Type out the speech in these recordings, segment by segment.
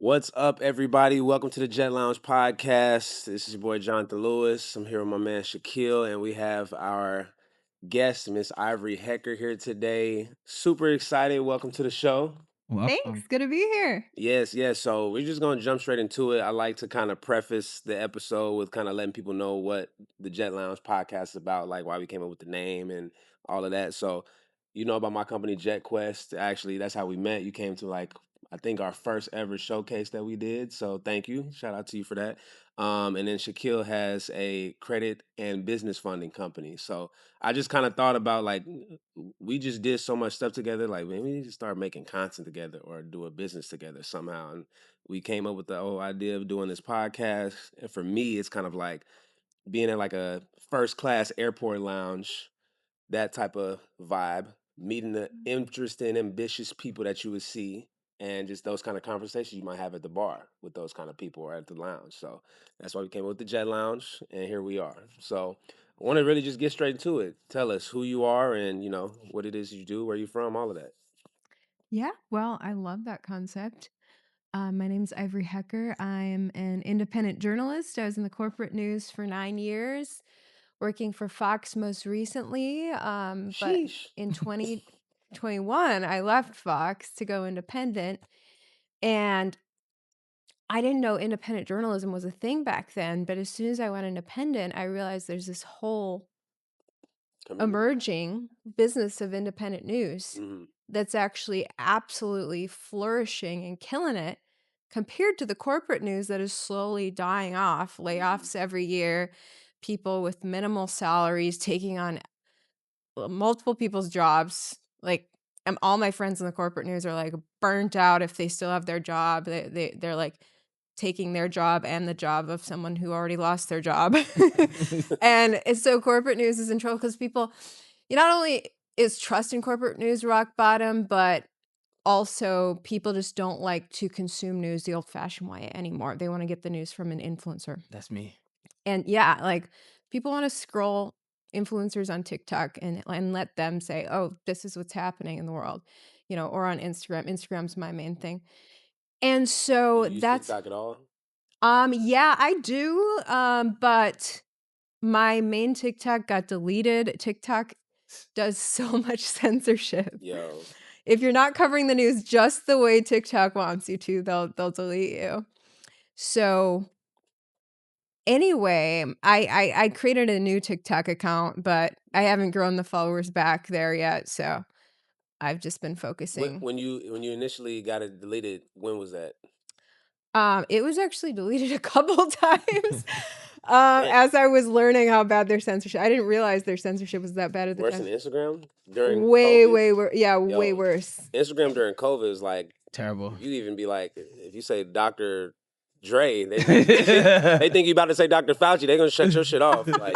What's up, everybody? Welcome to the Lounge Podcast. This is your boy Jonathan Lewis. I'm here with my man Shaquille, and we have our guest, Miss Ivory Hecker, here today. Super excited. Welcome to the show. Thanks. Good to be here. Yes. So we're just gonna jump straight into it. I like to kind of preface the episode with kind of letting people know what the Jet Lounge podcast is about, like why we came up with the name and all of that. So you know about my company Jet Quest. Actually, that's how we met. You came to I think our first ever showcase that we did. So thank you. Shout out to you for that. And then Shaquille has a credit and business funding company. So I just kind of thought about we just did so much stuff together. Like maybe we need to start making content together or do a business together somehow. And we came up with the whole idea of doing this podcast. And for me, it's kind of like being at like a first class airport lounge, that type of vibe, meeting the interesting, ambitious people that you would see, and just those kind of conversations you might have at the bar with those kind of people or at the lounge. So that's why we came up with the Jet Lounge, and here we are. So I want to really just get straight into it. Tell us who you are and what it is you do, where you're from, all of that. Yeah, well, I love that concept. My name's Ivory Hecker. I'm an independent journalist. I was in the corporate news for 9 years, working for Fox most recently. But Sheesh. in 2021, I left Fox to go independent. And I didn't know independent journalism was a thing back then. But as soon as I went independent, I realized there's this whole emerging business of independent news that's actually absolutely flourishing and killing it compared to the corporate news that is slowly dying off. Layoffs every year, people with minimal salaries taking on multiple people's jobs. All my friends in the corporate news are like burnt out if they still have their job. They're like taking their job and the job of someone who already lost their job. And so corporate news is in trouble because people, not only is trust in corporate news rock bottom, but also people just don't like to consume news the old-fashioned way anymore. They want to get the news from an influencer. That's me. And yeah, like people want to scroll influencers on TikTok and let them say, oh, this is what's happening in the world, or on Instagram. Instagram's my main thing. And so Do you use that's TikTok at all? yeah, I do. But my main TikTok got deleted. TikTok does so much censorship. Yo. If you're not covering the news just the way TikTok wants you to, they'll delete you. So anyway, I created a new TikTok account, but I haven't grown the followers back there yet. So I've just been focusing. When you initially got it deleted, when was that? It was actually deleted a couple times as I was learning how bad their censorship. I didn't realize their censorship was that bad at the Worse time. than Instagram during Way, COVID? way worse. Yeah, Yo, way worse. Instagram during COVID is like terrible. You even be like, if you say Dr. Dre, they think you about to say Dr. Fauci. They're gonna shut your shit off. Like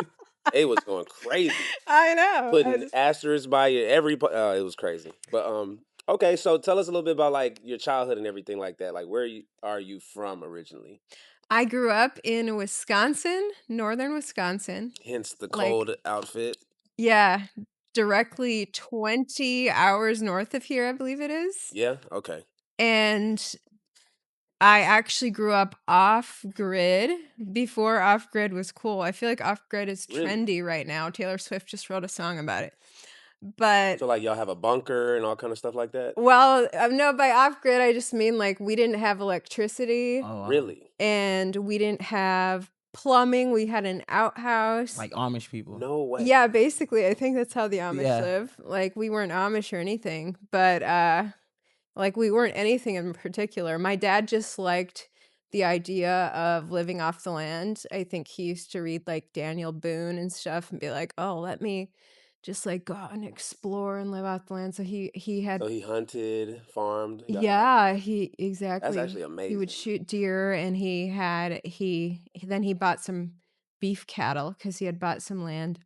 it was going crazy. I know. Putting asterisks by your every. It was crazy. But okay. So tell us a little bit about like your childhood and everything like that. Like where are you from originally? I grew up in Wisconsin, northern Wisconsin. Hence the cold outfit. Yeah, directly 20 hours north of here, I believe it is. Yeah. Okay. And I actually grew up off-grid before off-grid was cool. I feel like off-grid is trendy right now. Taylor Swift just wrote a song about it. But so like y'all have a bunker and all kind of stuff like that? Well, no, by off-grid I just mean like we didn't have electricity. Oh, wow. Really? And we didn't have plumbing. We had an outhouse. Like Amish people. No way. Yeah, basically, I think that's how the Amish live. Like we weren't Amish or anything, but like we weren't anything in particular. My dad just liked the idea of living off the land. I think he used to read like Daniel Boone and stuff and be like, "Oh, let me just like go out and explore and live off the land." So he had. So he hunted, farmed. Yeah, he exactly. That's actually amazing. He would shoot deer, and then he bought some beef cattle because he had bought some land.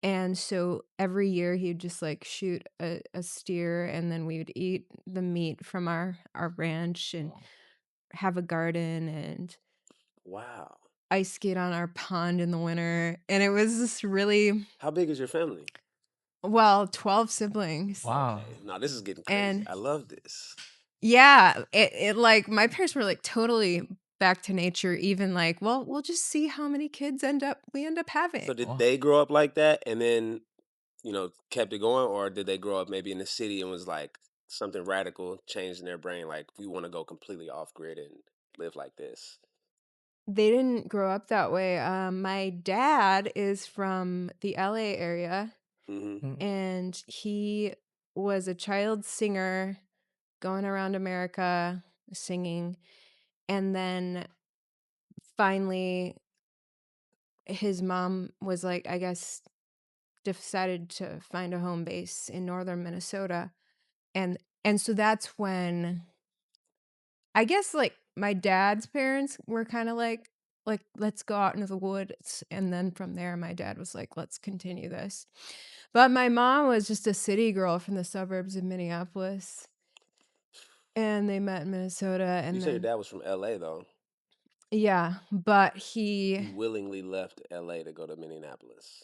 And so every year he would just like shoot a steer, and then we would eat the meat from our ranch and have a garden and wow, ice skate on our pond in the winter. And it was just really. How big is your family? Well, 12 siblings. Wow. Okay. No, this is getting crazy. I love this. Yeah, it like my parents were like totally back to nature, even like, well, we'll just see how many kids we end up having. So did Oh. they grow up like that and then, kept it going, or did they grow up maybe in the city and was like something radical changed in their brain, like we want to go completely off grid and live like this? They didn't grow up that way. My dad is from the LA area, Mm-hmm. Mm. and he was a child singer going around America singing. And then finally, his mom was like, I guess, decided to find a home base in northern Minnesota. And so that's when I guess like my dad's parents were kind of like let's go out into the woods, and then from there my dad was like let's continue this. But my mom was just a city girl from the suburbs of Minneapolis, and they met in Minnesota, You and said your then dad was from LA though. yeah, but he He willingly left LA to go to Minneapolis.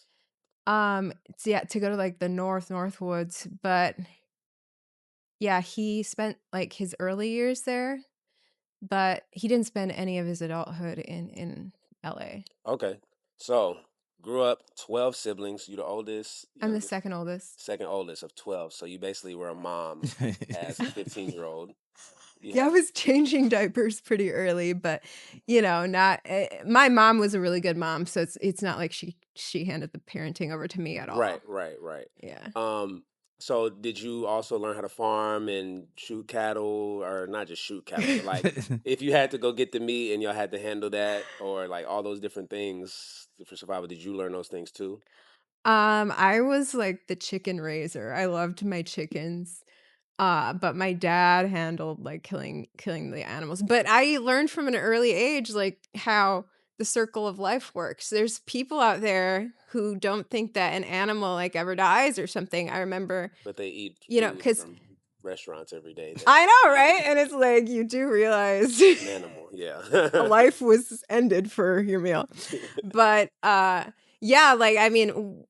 yeah, to go to like the north woods, but yeah, he spent like his early years there, but he didn't spend any of his adulthood in LA. Okay. So grew up 12 siblings. You the oldest, I'm the youngest, second oldest. second oldest of 12. So you basically were a mom as a 15-year-old. You Yeah, I had was changing diapers pretty early, but you know, not my mom was a really good mom, so it's not like she handed the parenting over to me at right, all. right, right. Yeah. Um, so did you also learn how to farm and shoot cattle, or not just shoot cattle, but like if you had to go get the meat and y'all had to handle that, or like all those different things for survival, did you learn those things too? I was like the chicken raiser. I loved my chickens. But my dad handled like killing the animals. But I learned from an early age like how the circle of life works. There's people out there who don't think that an animal like ever dies or something. I remember, But they eat you know, food because from restaurants every day that I know, right? And it's like you do realize an animal, a yeah. life was ended for your meal. But yeah, like I mean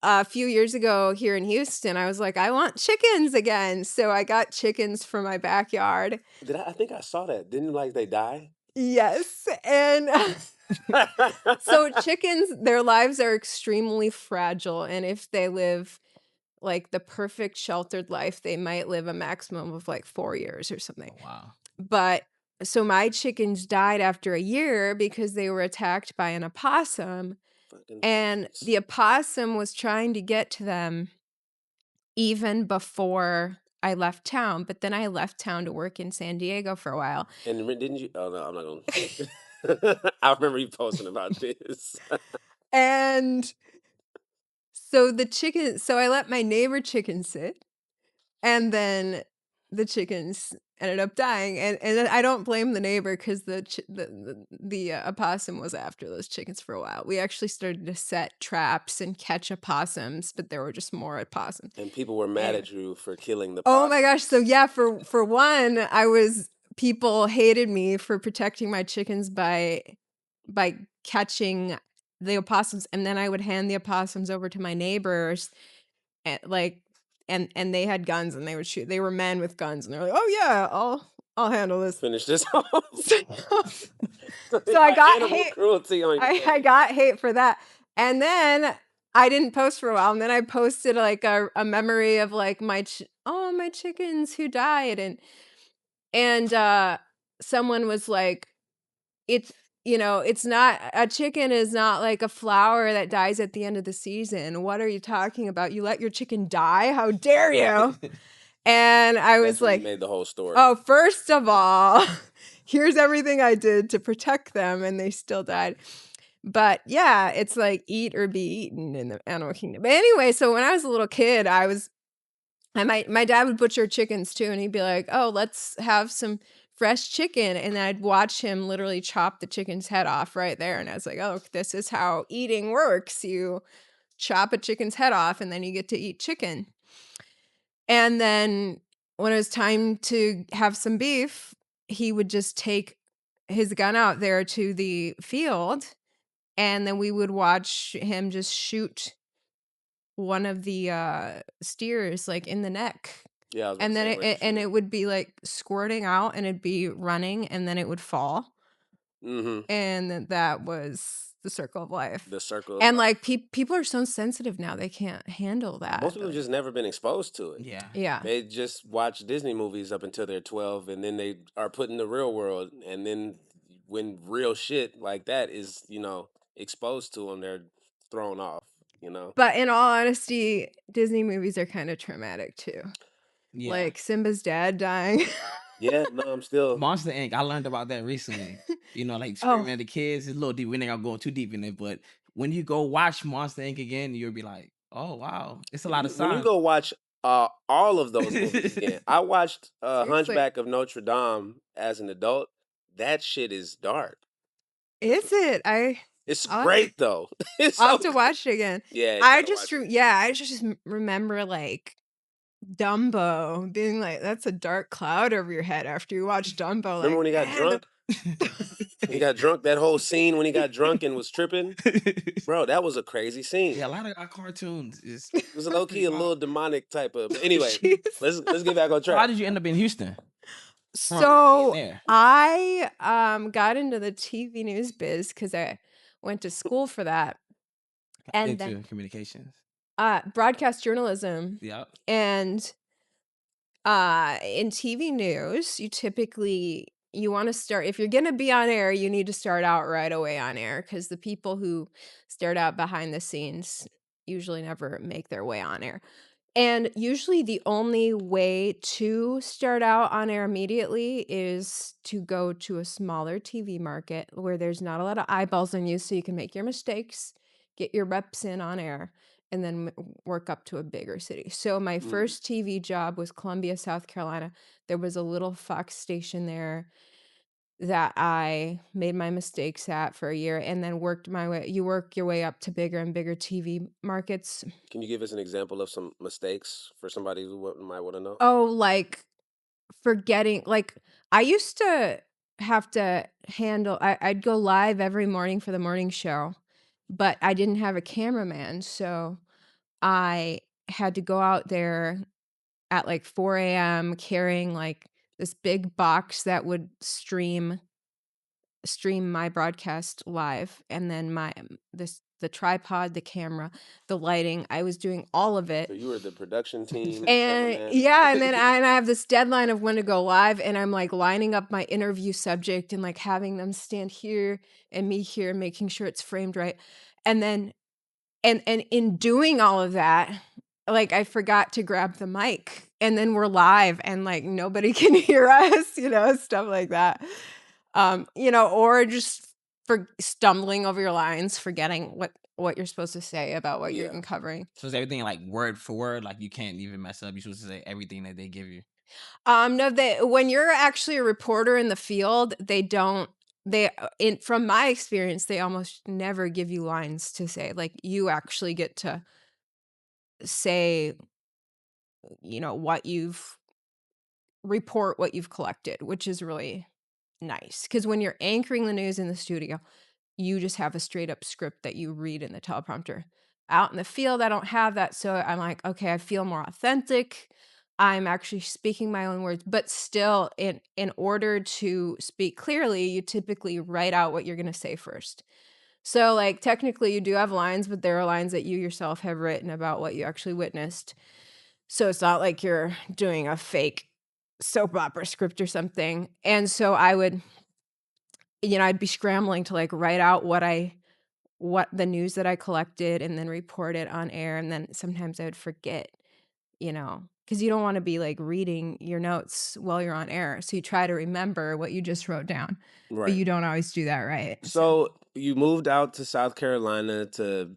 a few years ago here in Houston, I was like, I want chickens again. So I got chickens from my backyard. I think I saw that. Didn't like they die? Yes. And so chickens, their lives are extremely fragile. And if they live like the perfect sheltered life, they might live a maximum of like 4 years or something. Oh, wow. But so my chickens died after a year because they were attacked by an opossum, Fucking and possums. the opossum was trying to get to them even before I left town. But then I left town to work in San Diego for a while. And didn't you? Oh no, I'm not gonna. I remember you posting about this. And so I let my neighbor chicken sit, and then the chickens ended up dying, and then I don't blame the neighbor 'cause the opossum was after those chickens for a while. We actually started to set traps and catch opossums, but there were just more opossums. And people were mad Anyway. at you for killing the Oh my gosh, so possums. yeah, for one, people hated me for protecting my chickens by catching the opossums, and then I would hand the opossums over to my neighbors. And like and they had guns and they would shoot. They were men with guns and they're like, "Oh yeah, I'll handle this." Finish this off. So, So you so I got got animal hate. cruelty on your I name. got hate for that. And then I didn't post for a while. And then I posted like a memory of like my chickens who died. And someone was like, it's it's not a chicken is not like a flower that dies at the end of the season. What are you talking about? You let your chicken die? How dare you? And I That's was when you like, made the whole story. oh, first of all, here's everything I did to protect them, and they still died. But yeah, it's like eat or be eaten in the animal kingdom. But anyway, so when I was a little kid, my dad would butcher chickens too, and he'd be like, "Oh, let's have some fresh chicken," and then I'd watch him literally chop the chicken's head off right there, and I was like, "Oh, this is how eating works. You chop a chicken's head off, and then you get to eat chicken." And then when it was time to have some beef, he would just take his gun out there to the field, and then we would watch him just shoot one of the steers like in the neck. Yeah, I was about to And then say, where'd you shoot it? it would be, like, squirting out, and it'd be running, and then it would fall, Mhm. and then that was the circle of life. The circle of And, life. like, people are so sensitive now, they can't handle that. Most people just never been exposed to it. Yeah. Yeah. They just watch Disney movies up until they're 12, and then they are put in the real world, and then when real shit like that is, exposed to them, they're thrown off, you know? But in all honesty, Disney movies are kinda traumatic too. Yeah. Like, Simba's dad dying. Yeah, no, I'm still Monster Inc. I learned about that recently. Like Oh, screaming at the kids. It's a little deep. We're not gonna go too deep in it, but when you go watch Monster Inc. again, you'll be like, "Oh wow, it's a lot of when you signs." go watch all of those movies again. I watched seriously. Hunchback of Notre Dame as an adult. That shit is dark. It's Is it? it's I'll have to great though. It's I'll so have to watch it again. yeah, you I gotta just watch it. re yeah, I just remember, like, Dumbo being like, "That's a dark cloud over your head," after you watch Dumbo, Remember like, when he got "Man, drunk? When he got drunk, that whole scene when he got drunk and was tripping, bro, that was a crazy scene. Yeah, a lot of our cartoons is It was low key pretty a wild. little demonic type of. But anyway, Jeez. let's get back on So how track. did you end up in Houston from being So, there? I, got into the TV news biz because I went to school for that, and then, Into communications. broadcast journalism, Yeah. and in TV news, you wanna start if you're gonna be on air, you need to start out right away on air because the people who start out behind the scenes usually never make their way on air. And usually the only way to start out on air immediately is to go to a smaller TV market where there's not a lot of eyeballs on you so you can make your mistakes, get your reps in on air, and then work up to a bigger city. So my Mm. first TV job was Columbia, South Carolina. There was a little Fox station there that I made my mistakes at for a year and then worked my way you work your way up to bigger and bigger TV markets. Can you give us an example of some mistakes for somebody who might want to know? Oh, like forgetting like, I used to have to handle I'd go live every morning for the morning show, but I didn't have a cameraman, so I had to go out there at, like, 4 a.m. carrying, like, this big box that would stream my broadcast live, and then the tripod, the camera, the lighting, I was doing all of So it. you were the production team, the And cameraman. yeah, and I have this deadline of when to go live, and I'm, like, lining up my interview subject and, like, having them stand here and me here, making sure it's framed right. And then and in doing all of that, like, I forgot to grab the mic, and then we're live, and, like, nobody can hear us, stuff like that. Or just for stumbling over your lines, forgetting what you're supposed to say about what you're Yeah. even covering. So is everything like word for word? Like you can't even mess up. You're supposed to say everything that they give you. No, when you're actually a reporter in the field, they don't they in from my experience, they almost never give you lines to say. Like, you actually get to say, what you've report what you've collected, which is really nice. Because when you're anchoring the news in the studio, you just have a straight up script that you read in the teleprompter. Out in the field, I don't have that, so I'm like, "Okay, I feel more authentic. I'm actually speaking my own words," but still, in order to speak clearly, you typically write out what you're gonna say first. So, like, technically, you do have lines, but there are lines that you yourself have written about what you actually witnessed. So it's not like you're doing a fake soap opera script or something, and so I'd be scrambling to, like, write out what the news that I collected and then report it on air, and then sometimes I would forget, because you don't wanna be, like, reading your notes while you're on air, so you try to remember what you just wrote down, but Right. you don't always do that right, so So you moved out to South Carolina to,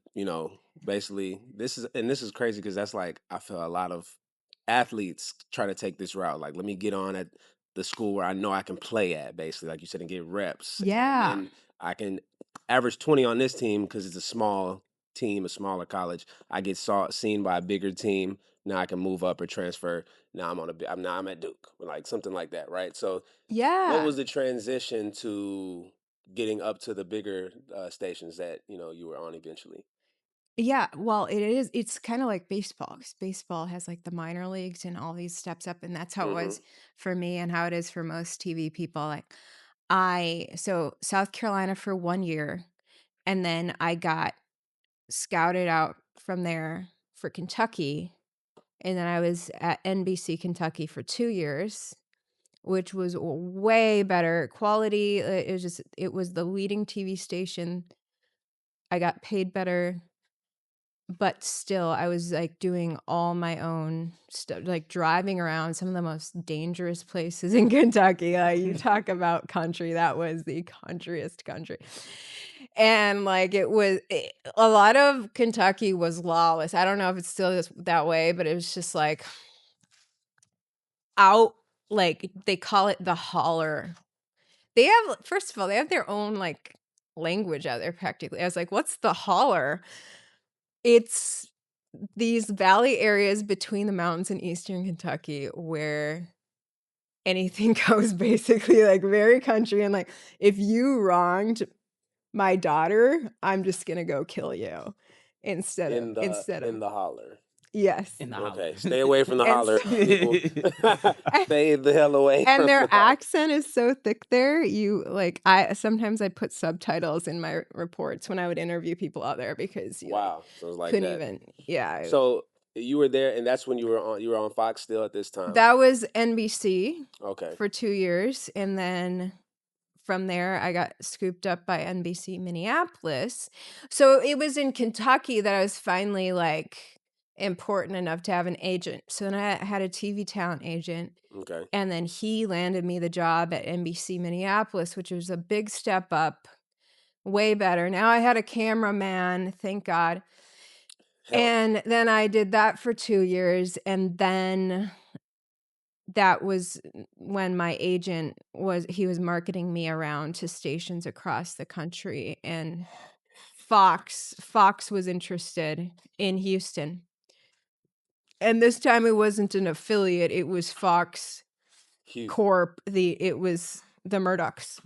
basically this is crazy because that's like I feel a lot of athletes try to take this route. Like, let me get on at the school where I know I can play at, basically, like you said, and get reps. And yeah. then I can average 20 on this team because it's a small team, a smaller college. I get seen by a bigger team. Now I can move up or transfer. Now I'm at Duke, like something like that, right? So what Yeah. was the transition to getting up to the bigger stations that you were on eventually? Yeah, well, it's kinda like baseball, 'cause baseball has, like, the minor leagues and all these steps up, and that's how it Mhm. was for me and how it is for most TV people, like, so South Carolina for 1 year, and then I got scouted out from there for Kentucky, and then I was at NBC Kentucky for 2 years, which was way better quality, it was the leading TV station. I got paid better. But still, I was, like, doing all my own stuff, like, driving around some of the most dangerous places in Kentucky, you talk about country, that was the countryest country. And, like, a lot of Kentucky was lawless. I don't know if it's still that way, but it was just, like, out like, they call it the holler. They have First of all, they have their own, like, language out there practically. I was like, "What's the holler?" It's these valley areas between the mountains in Eastern Kentucky where anything goes basically, like, very country, and, like, if you wronged my daughter, I'm just gonna go kill you instead of In the holler. yes. In the holler. Okay, stay away from the And holler, so people. Stay the hell away and from their the holler. accent is so thick there, I sometimes I put subtitles in my reports when I would interview people out there because you, like, Wow, so it's like couldn't that. even yeah. So you were there, and that's when you were on Fox still at this time. That was NBC Okay, for 2 years, and then from there, I got scooped up by NBC Minneapolis. So it was in Kentucky that I was finally, like, important enough to have an agent. So then I had a TV talent agent, okay. and then he landed me the job at NBC Minneapolis, which was a big step up, way better. Now I had a cameraman, thank God. Help. And then I did that for 2 years, and then that was when my agent he was marketing me around to stations across the country, and Fox was interested in Houston. And this time it wasn't an affiliate, it was Fox Cute. Corp, it was the Murdochs.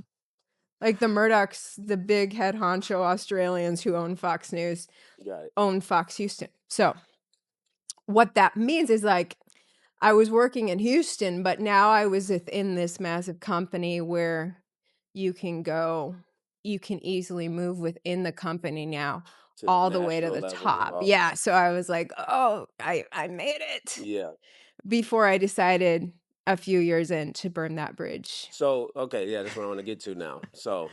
Like the Murdochs, the big head honcho Australians who own Fox News, Got it. own Fox Houston. So, what that means is, like, I was working in Houston, but now I was within this massive company where you can easily move within the company now To the all the way to national the level of top. all. Yeah, so I was like, "Oh, I made it." Yeah. Before I decided a few years in to burn that bridge. So, okay, yeah, that's what I want to get to now. So,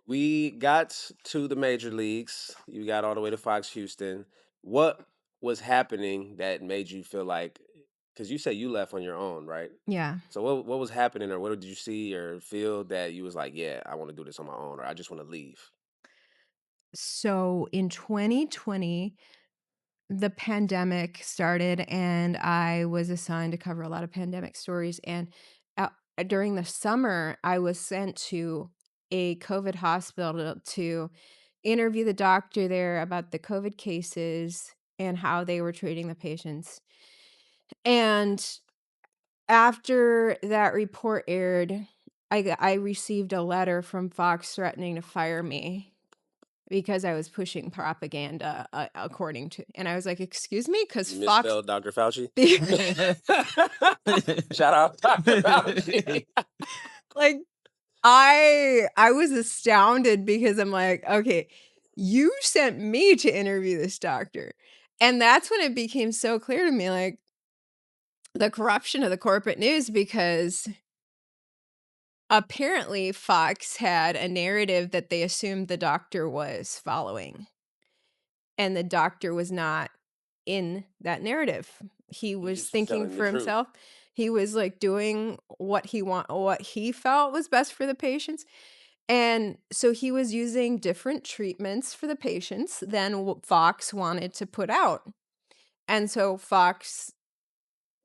we got to the major leagues. You got all the way to Fox Houston. What was happening that made you feel like, because you said you left on your own, right? Yeah. So, what was happening, or what did you see or feel that you was like, yeah, I want to do this on my own, or I just want to leave? So in 2020, the pandemic started, and I was assigned to cover a lot of pandemic stories. And during the summer, I was sent to a COVID hospital to interview the doctor there about the COVID cases and how they were treating the patients. And after that report aired, I received a letter from Fox threatening to fire me because I was pushing propaganda, according to, and I was like, "Excuse me, because You Fox." misspelled Dr. Fauci. Shout out Dr. Fauci. Like, I was astounded because I'm like, "Okay, you sent me to interview this doctor." And that's when it became so clear to me, like, the corruption of the corporate news, because apparently Fox had a narrative that they assumed the doctor was following, and the doctor was not in that narrative. He He was just was thinking telling the for truth. himself. He was, like, doing what he felt was best for the patients, and so he was using different treatments for the patients than what Fox wanted to put out, and so Fox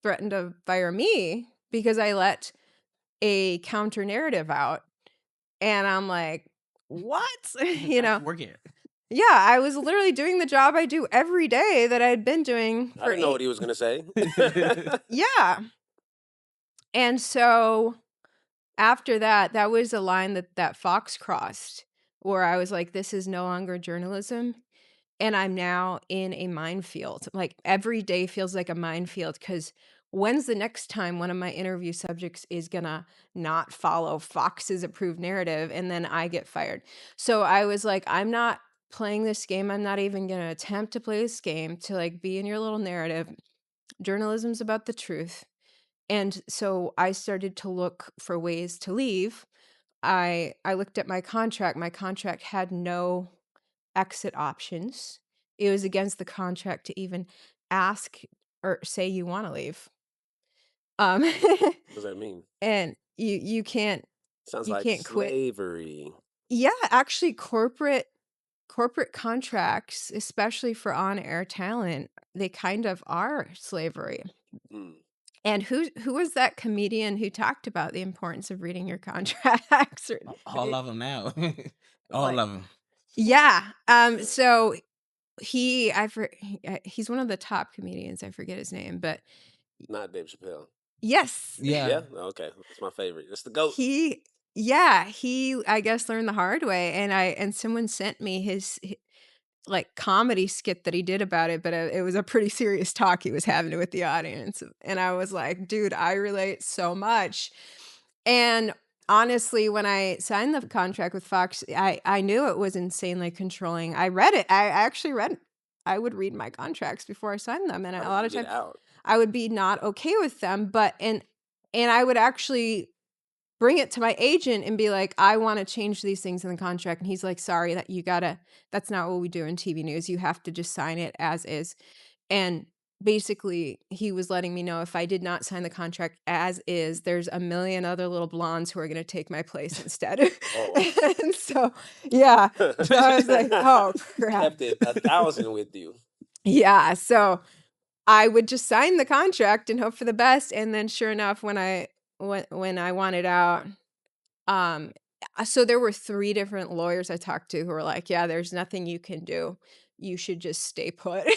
threatened to fire me because I let a counter narrative out, and I'm like, "What?" You That's know? working. Yeah, I was literally doing the job I do every day that I'd been doing I for didn't know 8. what he was gonna say. Yeah, and so after that, that was a line that Fox crossed, where I was like, "This is no longer journalism." And I'm now in a minefield. Like, every day feels like a minefield because when's the next time one of my interview subjects is gonna not follow Fox's approved narrative and then I get fired? So I was like, I'm not playing this game. I'm not even gonna attempt to play this game to like be in your little narrative. Journalism's about the truth. And so I started to look for ways to leave. I looked at my contract. My contract had no exit options. It was against the contract to even ask or say you wanna leave. Um, What does that mean? and you can't Sounds you like can't quit. slavery. Yeah, actually, corporate contracts, especially for on-air talent, they kind of are slavery. Mm. And who was that comedian who talked about the importance of reading your contracts or All of them now. All like of them. yeah, so he's one of the top comedians, I forget his name, but Not Dave Chappelle. yes, Yeah. Yeah? Okay. That's my favorite. That's the GOAT. he, I guess, learned the hard way, and someone sent me his like, comedy skit that he did about it, but it was a pretty serious talk he was having with the audience, and I was like, "Dude, I relate so much." And honestly, when I signed the contract with Fox, I knew it was insanely controlling. I read it. I actually read I would read my contracts before I signed them, and How a did lot you of get times out? I would be not okay with them, but and I would actually bring it to my agent and be like, "I wanna change these things in the contract," and he's like, "Sorry, that's not what we do in TV news. You have to just sign it as is." And basically, he was letting me know if I did not sign the contract as is, there's a million other little blondes who are gonna take my place instead. Oh. And so, yeah. So I was like, "Oh, crap." Kept it 1,000 with you. Yeah, so I would just sign the contract and hope for the best, and then sure enough, when I wanted out, um, so there were 3 different lawyers I talked to who were like, "Yeah, there's nothing you can do. You should just stay put."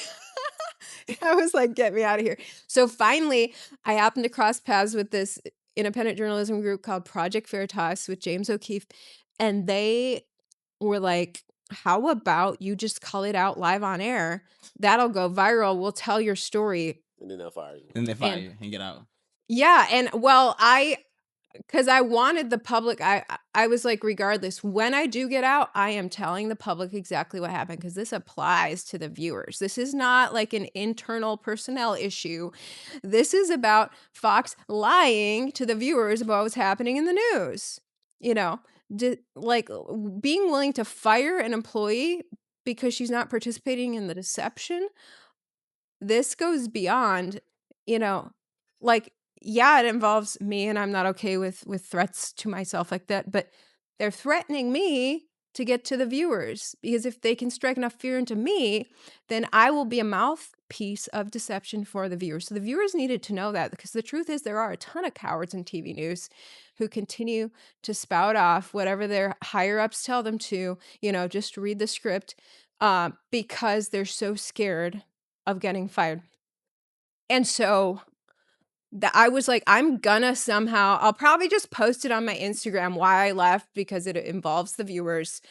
I was like, "Get me out of here." So finally, I happened to cross paths with this independent journalism group called Project Veritas with James O'Keefe, and they were like, "How about you just call it out live on air? That'll go viral. We'll tell your story." And then they'll fire you. Then they fire And you and get out. yeah, and well, because I wanted the public I was like, regardless, when I do get out, I am telling the public exactly what happened because this applies to the viewers. This is not like an internal personnel issue. This is about Fox lying to the viewers about what's happening in the news. You know, like being willing to fire an employee because she's not participating in the deception. This goes beyond, you know, like, yeah, it involves me and I'm not okay with threats to myself like that, but they're threatening me to get to the viewers because if they can strike enough fear into me, then I will be a mouthpiece of deception for the viewers. So the viewers needed to know that because the truth is there are a ton of cowards in TV news who continue to spout off whatever their higher ups tell them to, just read the script because they're so scared of getting fired. And so I was like, I'm gonna somehow, I'll probably just post it on my Instagram why I left because it involves the viewers.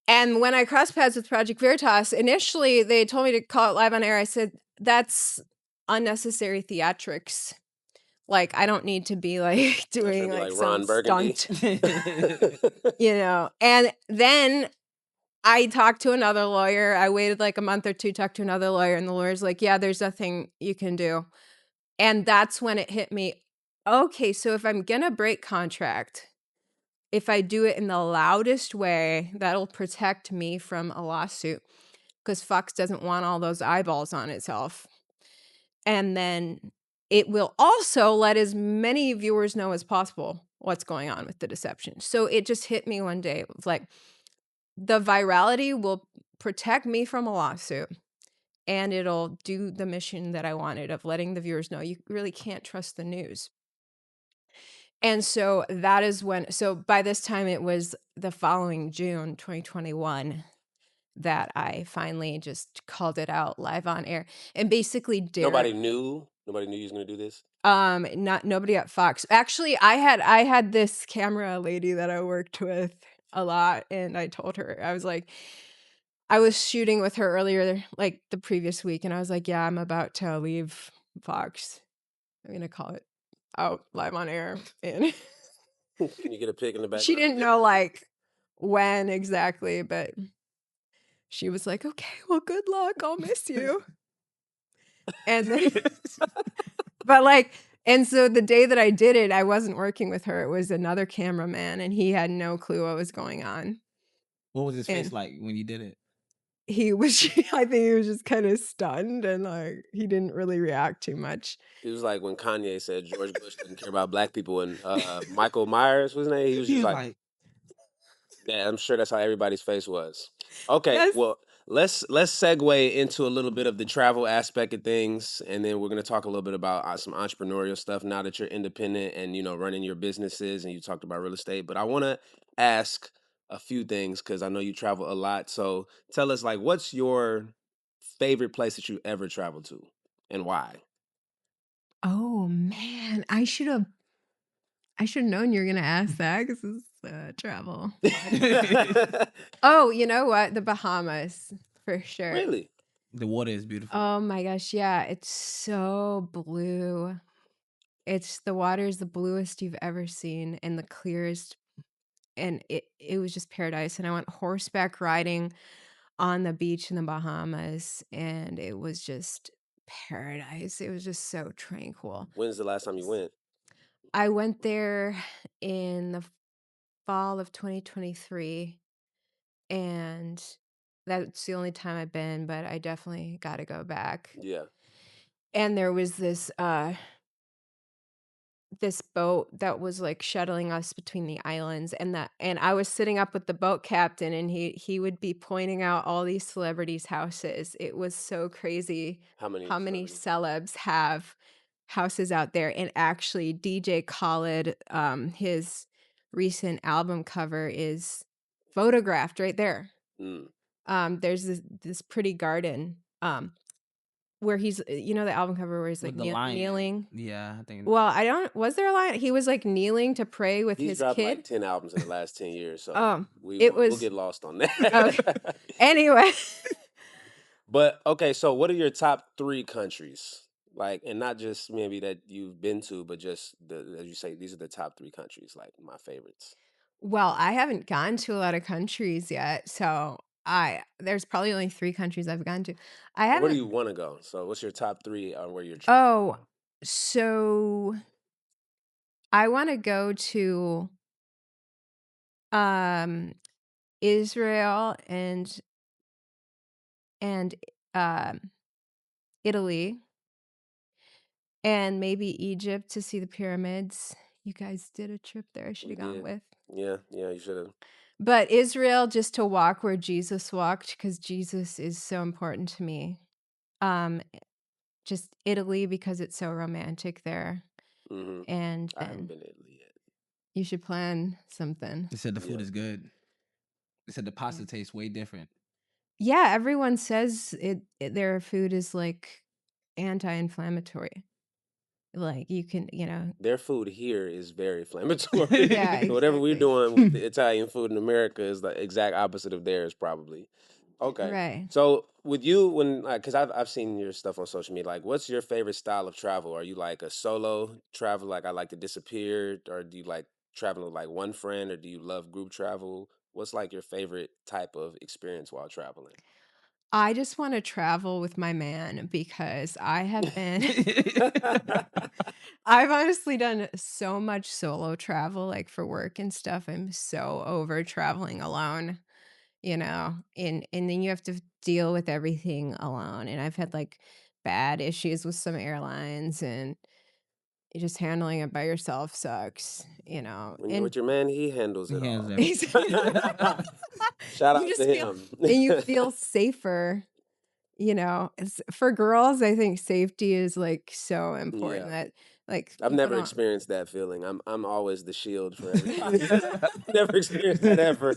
And when I crossed paths with Project Veritas, initially they told me to call it live on air. I said, that's unnecessary theatrics. Like, I don't need to be like Trying to doing be like like some Ron Burgundy. stunt, And then I talked to another lawyer. I waited like a month or two, talked to another lawyer, and the lawyer's like, yeah, there's nothing you can do. And that's when it hit me. Okay, so if I'm gonna break contract, if I do it in the loudest way, that'll protect me from a lawsuit because Fox doesn't want all those eyeballs on itself. And then it will also let as many viewers know as possible what's going on with the deception. So it just hit me one day. It was like, the virality will protect me from a lawsuit and it'll do the mission that I wanted of letting the viewers know you really can't trust the news. And so that is so by this time it was the following June 2021 that I finally just called it out live on air and basically Nobody dared knew. Nobody knew you was gonna do this. not nobody at Fox. Actually, I had this camera lady that I worked with a lot and I told her, I was like, I was shooting with her earlier, like the previous week, and I was like, "Yeah, I'm about to leave Fox. I'm gonna call it out live on air." And Can you get a pig in the she background? didn't know like when exactly, but she was like, "Okay, well, good luck. I'll miss you." And then, but like, and so the day that I did it, I wasn't working with her. It was another cameraman, and he had no clue what was going on. What was his face And like when you did it? he was, I think he was just kind of stunned and like he didn't really react too much. It was like when Kanye said George Bush doesn't care about black people, and Michael Myers was his name. He was He just was like, like, yeah, I'm sure that's how everybody's face was. Okay, Yes. well, let's segue into a little bit of the travel aspect of things, and then we're gonna talk a little bit about some entrepreneurial stuff now that you're independent and running your businesses, and you talked about real estate. But I want to ask a few things because I know you travel a lot. So tell us, like, what's your favorite place that you ever traveled to, and why? Oh man, I should have known you were gonna ask that because it's travel. Oh, you know what? The Bahamas for sure. Really? the water is beautiful. Oh my gosh, yeah, it's so blue. The water is the bluest you've ever seen and the clearest, and it was just paradise. And I went horseback riding on the beach in the Bahamas, and it was just paradise. It was just so tranquil. When's the last time you went? I went there in the fall of 2023, and that's the only time I've been, but I definitely got to go back. Yeah. And there was this boat that was like shuttling us between the islands, and I was sitting up with the boat captain, and he would be pointing out all these celebrities' houses. It was so crazy How many how many celebrities? celebs have houses out there. And actually DJ Khaled, his recent album cover is photographed right there. Mm. There's this pretty garden, where he's, the album cover where he's like With the lion. kneeling. Yeah, I think. Well, I don't, was there a line? He was like kneeling to pray with He's his dropped kid. like 10 albums in the last 10 years, so It we'll was get lost on okay. that. Anyway, But okay, so what are your top 3 countries? Like, and not just maybe that you've been to, but just as you say, these are the top 3 countries, like my favorites. well, I haven't gone to a lot of countries yet, so there's probably only 3 countries I've gone to. I Where do haven't. you want to go? So what's your top 3 on where you're Oh, so I want to go to um Israel and um Italy, and maybe Egypt to see the pyramids. You guys did a trip there I should We have gone did. with. Yeah, you should have. But Israel, just to walk where Jesus walked, because Jesus is so important to me. Um, just Italy because it's so romantic there. Mhm. And I haven't then been to Italy yet. you should plan something. They said the food Yeah. is good. They said the pasta tastes way different. Yeah, everyone says their food is like anti-inflammatory. Like you can, Their food here is very inflammatory. yeah, So whatever we're exactly. doing with the Italian food in America is the exact opposite of theirs, probably. Okay. Right. So with you, when because I've seen your stuff on social media, like what's your favorite style of travel? Are you like a solo travel, like I like to disappear, or do you like traveling with like one friend, or do you love group travel? What's like your favorite type of experience while traveling? I just want to travel with my man because I have been I've honestly done so much solo travel, like for work and stuff. I'm so over traveling alone, and then you have to deal with everything alone. And I've had like bad issues with some airlines, and just handling it by yourself sucks. When you're And with your man, he handles He it has all. everything. Shout you out to just feel him. and you feel safer. It's for girls, I think safety is like so important Yeah. that like I've people never don't. experienced that feeling. I'm always the shield for everybody. Never experienced that ever.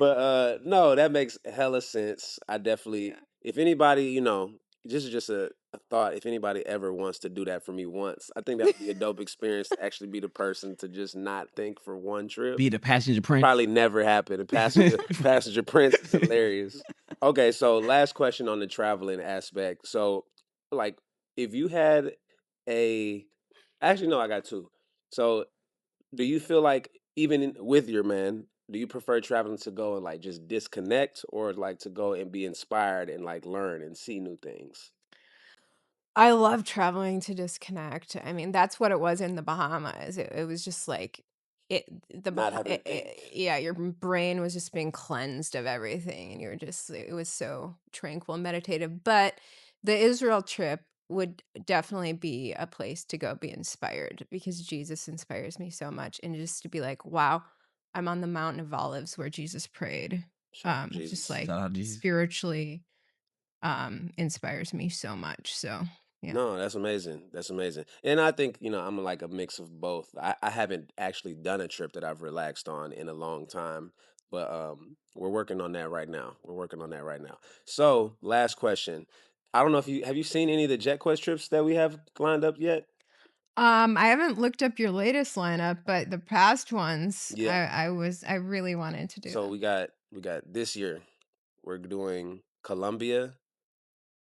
But no, that makes hella sense. I definitely, Yeah. if anybody, just a thought, if anybody ever wants to do that for me once, I think that would be a dope experience to actually be the person to just not think for one trip. Be the passenger prince. Probably never happen. A passenger prince is hilarious. Okay, so last question on the traveling aspect. So, like, if you had a, actually, no, I got two. So, do you feel like with your man, do you prefer traveling to go and like just disconnect, or like to go and be inspired and like learn and see new things? I love traveling to disconnect. I mean, that's what it was in the Bahamas. It was just like it Not having to think. yeah, your brain was just being cleansed of everything and you were just it was so tranquil and meditative. But the Israel trip would definitely be a place to go be inspired because Jesus inspires me so much and just to be like, wow, I'm on the Mountain of Olives where Jesus prayed. Shout out Just Jesus. like Shout out Jesus. spiritually inspires me so much. So, yeah. No, that's amazing. That's amazing. And I think, I'm like a mix of both. I haven't actually done a trip that I've relaxed on in a long time, but we're working on that right now. We're working on that right now. So, last question. I don't know if you seen any of the JetQuest trips that we have lined up yet? I haven't looked up your latest lineup, but the past ones, Yeah. I really wanted to do So them. we got this year. We're doing Colombia,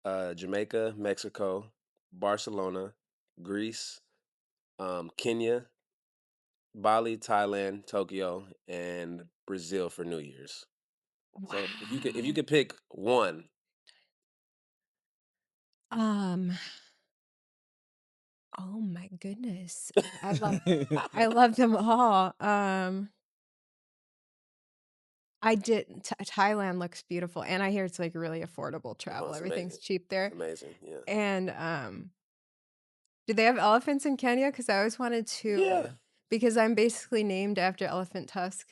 Jamaica, Mexico, Barcelona, Greece, Kenya, Bali, Thailand, Tokyo, and Brazil for New Year's. So if you Wow. could pick one, Um, oh my goodness. I love them all. I did Thailand looks beautiful, and I hear it's like really affordable oh, travel. it's Everything's amazing. cheap It's there. amazing. Yeah. And do they have elephants in Kenya? Because I always wanted to, Yeah. because I'm basically named after Elephant Tusk.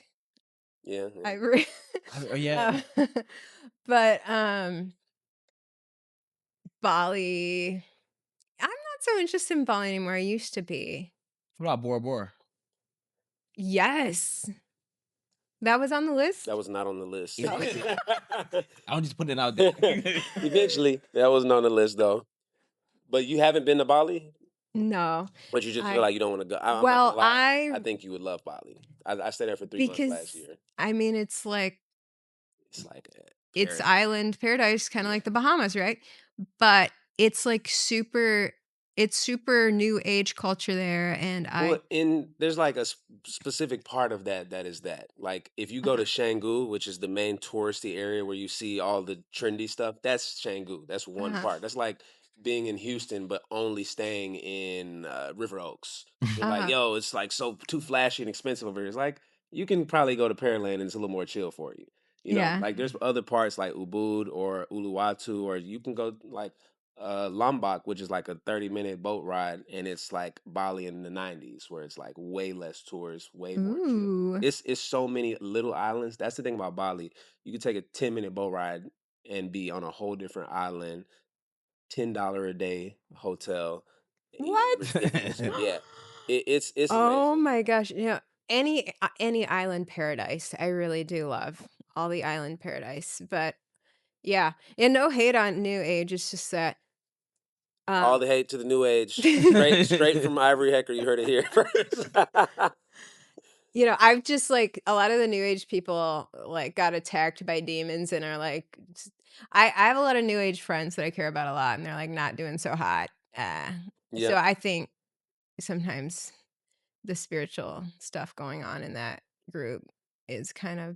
Yeah. I Yeah. re- Oh, yeah. uh, but Bali. I'm not so interested in Bali anymore. I used to be. What about Bora Bora? Yes. That was on the list? That was not on the list. Oh. I'm just putting it out there. Eventually, that wasn't on the list though. But you haven't been to Bali, No. but you just feel I like you don't want to go. I'm not well, gonna lie. I think you would love Bali. I stayed there for 3 months last because year. I mean it's like It's like a it's paradise. island paradise, kind of Yeah. like the Bahamas, right? But it's like it's super new age culture there and Well, there's like a specific part of that is that. Like if you go to uh-huh, Canggu, which is the main touristy area where you see all the trendy stuff, that's Canggu. That's one uh-huh, part. That's like being in Houston but only staying in River Oaks. You're like, uh-huh. yo, it's like so too flashy and expensive over here. It's like you can probably go to Pearland and it's a little more chill for you. Yeah. Like there's other parts like Ubud or Uluwatu, or you can go like Lombok, which is like a 30-minute boat ride, and it's like Bali in the 90s, where it's like way less tourists, way more chill. Ooh. It's so many little islands. That's the thing about Bali. You could take a 10-minute boat ride and be on a whole different island, $10 a day hotel, What? ridiculous. Yeah, it's Oh amazing. my gosh. Any island paradise. I really do love all the island paradise. But yeah. And no hate on new age. It's just that All um the hate to the new age, straight from Ivory Hecker. You heard it here first. I've just like a lot of the new age people like got attacked by demons and are like I have a lot of new age friends that I care about a lot and they're like not doing so hot. So Yep. I think sometimes the spiritual stuff going on in that group is kind of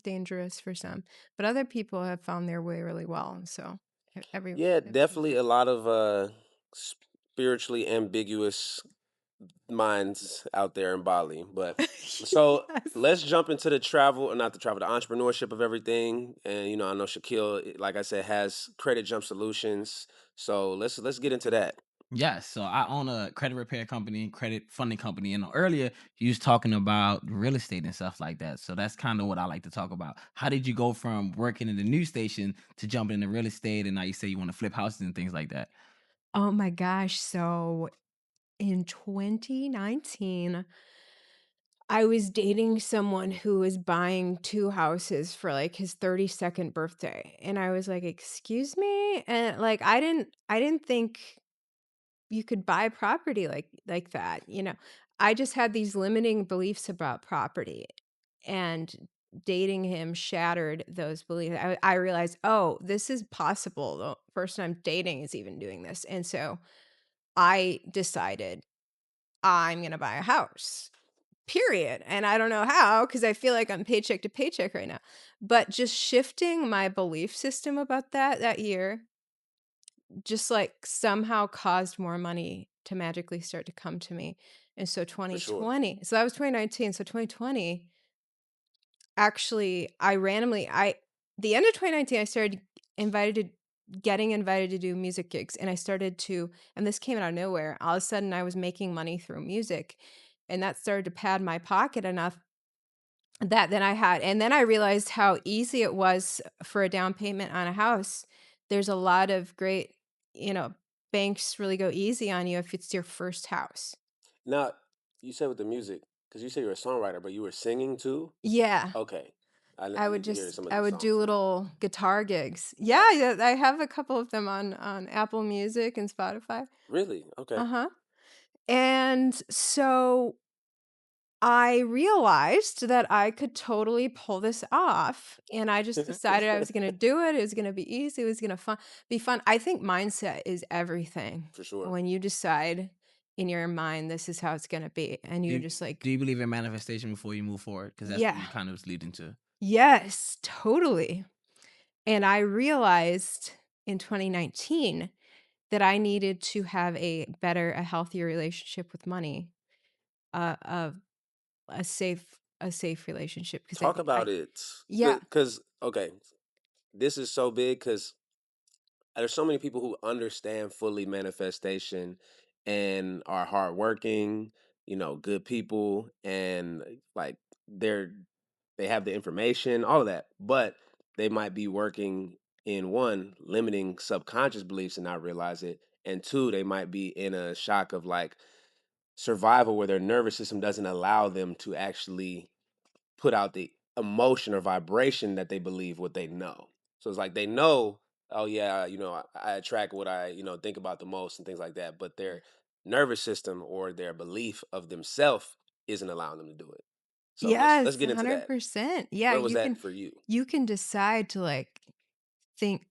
dangerous for some, but other people have found their way really well. So Yeah, everyone's definitely a lot of spiritually ambiguous minds out there in Bali. But so yes. let's jump into the travel, or not the travel, the entrepreneurship of everything. And I know Shaquille, like I said, has credit jump solutions. So let's get into that. Yes, so I own a credit repair company, credit funding company, and earlier you was talking about real estate and stuff like that. So that's kind of what I like to talk about. How did you go from working in the news station to jumping into real estate, and now you say you want to flip houses and things like that? Oh my gosh. So in 2019, I was dating someone who was buying 2 houses for, like, his 32nd birthday, and I was like, "Excuse me?" And, like, I didn't think you could buy property like that, you know? I just had these limiting beliefs about property, and dating him shattered those beliefs. I realized, oh, this is possible. The person I'm dating is even doing this. And so I decided I'm going to buy a house, period. And I don't know how, because I feel like I'm paycheck to paycheck right now. But just shifting my belief system about that year, just like somehow caused more money to magically start to come to me. And so For sure. 2020, so that was 2019. So 2020, actually, I the end of 2019, I started invited getting invited to do music gigs, and I started to, and this came out of nowhere. All of a sudden, I was making money through music, and that started to pad my pocket enough that then I had, and then I realized how easy it was for a down payment on a house. There's a lot of great, you know, banks really go easy on you if it's your first house. Now, you said with the music, because you said you're a songwriter, but you were singing too? Yeah. Okay. I would need to hear just some of I these would do songs. little guitar gigs. Yeah. Yeah, yeah, I have a couple of them on Apple Music and Spotify. Really? Okay. Uh-huh. And so I realized that I could totally pull this off, and I just decided I was gonna do it. It was gonna be easy. It was gonna be fun. I think mindset is everything. For sure. When you decide in your mind this is how it's gonna be, and Do you're you, just like, do you believe in manifestation before you move forward? Because that's what yeah, you kind of was leading to. yes, totally. And I realized in 2019 that I needed to have a healthier relationship with money, a a safe relationship because Talk about I it. yeah, Because, okay, this is so big because there's so many people who understand fully manifestation and are hardworking, good people, and like they're they have the information, all of that, but they might be working in one limiting subconscious beliefs and not realize it, and two, they might be in a shock of like survival where their nervous system doesn't allow them to actually put out the emotion or vibration that they believe what they know. So it's like they know, oh yeah, I attract what I, think about the most and things like that, but their nervous system or their belief of themselves isn't allowing them to do it. So let's yes, get into that. 100%. Yeah, Where was that for you? you can decide to like think,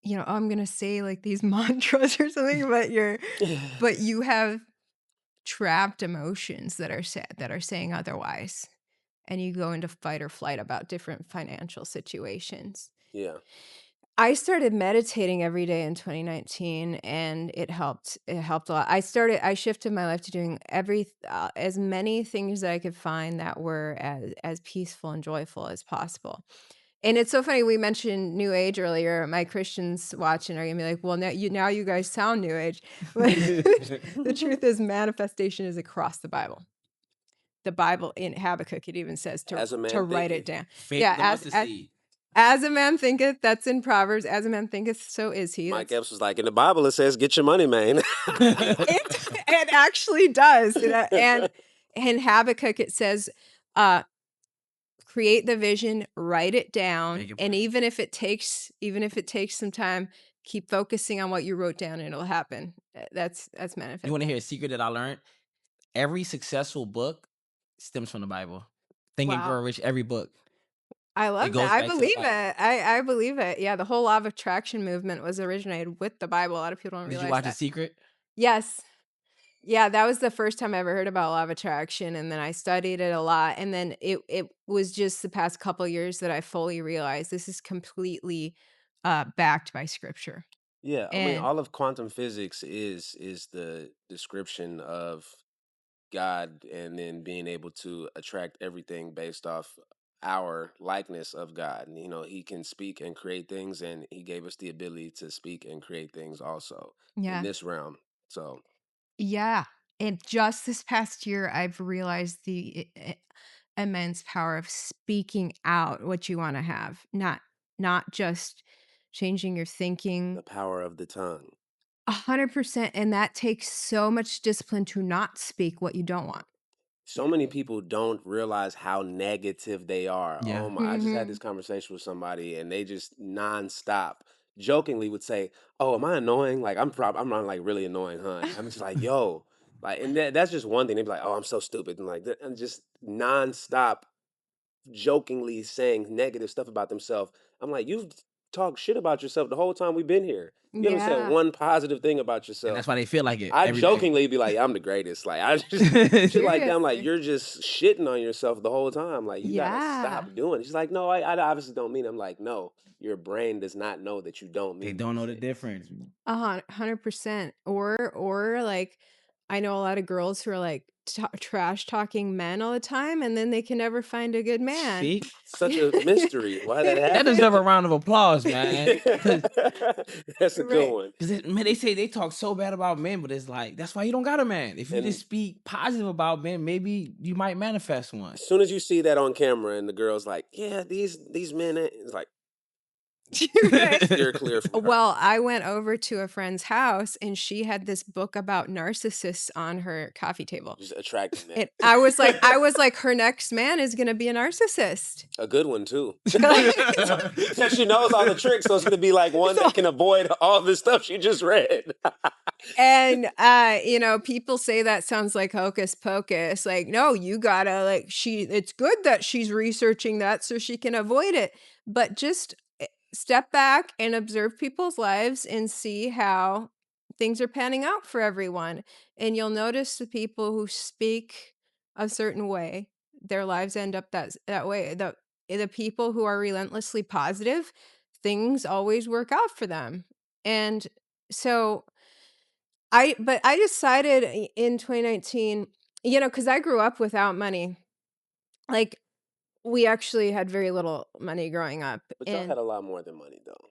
"Oh, I'm gonna say like these mantras or something," but you have trapped emotions that are saying otherwise, and you go into fight or flight about different financial situations. Yeah. I started meditating every day in 2019 and it helped a lot. I shifted my life to doing as many things that I could find that were as peaceful and joyful as possible. And it's so funny we mentioned new age earlier. My Christians watching are gonna be like, "Well, now you guys sound new age." But the truth is manifestation is across the Bible. The Bible in Habakkuk, it even says As a to man write it thinketh. down. Faith, Yeah, the mustard seed. as a man thinketh, that's in Proverbs, as a man thinketh, so is he. Mike That's Epps was like, in the Bible it says, get your money, man. it actually does. And Habakkuk it says, uh, create the vision, write it down, Make it and plain. even if it takes some time, keep focusing on what you wrote down and it'll happen. That's You manifest. want to hear a secret that I learned? Every successful book stems from the Bible. Think and Wow. Grow Rich, every book. I It love that. goes I back to the believe Bible. it. I believe it. Yeah, the whole law of attraction movement was originated with the Bible. A lot of people don't Did you realize watch The that. Secret? Yes. Yeah, that was the first time I ever heard about law of attraction, and then I studied it a lot, and then it was just the past couple years that I fully realized this is completely, backed by scripture, Yeah, I mean, and all of quantum physics is the description of God and then being able to attract everything based off our likeness of God. And, he can speak and create things, and he gave us the ability to speak and create things also in yeah. this realm. So, Yeah, and just this past year, I've realized the immense power of speaking out what you wanna have, not just changing your thinking the power of the tongue. 100%, and that takes so much discipline to not speak what you don't want. So many people don't realize how negative they are. Yeah. Oh my, I just had this Mhm. conversation with somebody and they just nonstop jokingly would say, "Oh, am I annoying? Like I'm not like really annoying, huh?" And I'm just like, "Yo." Like, and that's just one thing. They'd be like, "Oh, I'm so stupid." And like and just nonstop jokingly saying negative stuff about themselves. I'm like, you've talked shit about yourself the whole time we've been here. You haven't said Yeah. one positive thing about And yourself. that's why they feel like it I every day. jokingly be like, I'm the greatest. Like I just shit like that. I'm like, Seriously. you're just shitting on yourself the whole time. Like you gotta Yeah. stop doing it. She's like, no, I obviously don't mean it. I'm like, no, your brain does not know that you don't They mean don't these know the things. difference. 100%. Or like, I know a lot of girls who are like trash talking men all the time, and then they can never find a good man. See? Such a mystery why that That happens. deserves a round of applause, man. Cause, That's a good Right. one. man, they say they talk so bad about men, but it's like that's why you don't got a man. If you And just speak positive about men, maybe you might manifest one. as soon as you see that on camera and the girl's like, yeah, these men, it's like, Right. steer clear from her. Well, I went over to a friend's house and she had this book about narcissists on her coffee table. Just attracting that. And I was like, her next man is gonna be a narcissist. A good one too. Like, Because she knows all the tricks, so it's gonna be like one that can avoid all the stuff she just read. and people say that sounds like hocus pocus. Like, no, you gotta it's good that she's researching that so she can avoid it. But just step back and observe people's lives and see how things are panning out for everyone. And you'll notice the people who speak a certain way, their lives end up that way. The people who are relentlessly positive, things always work out for them. And so I decided in 2019, because I grew up without money. Like, we actually had very little money growing up, But y'all and had a lot more than money though.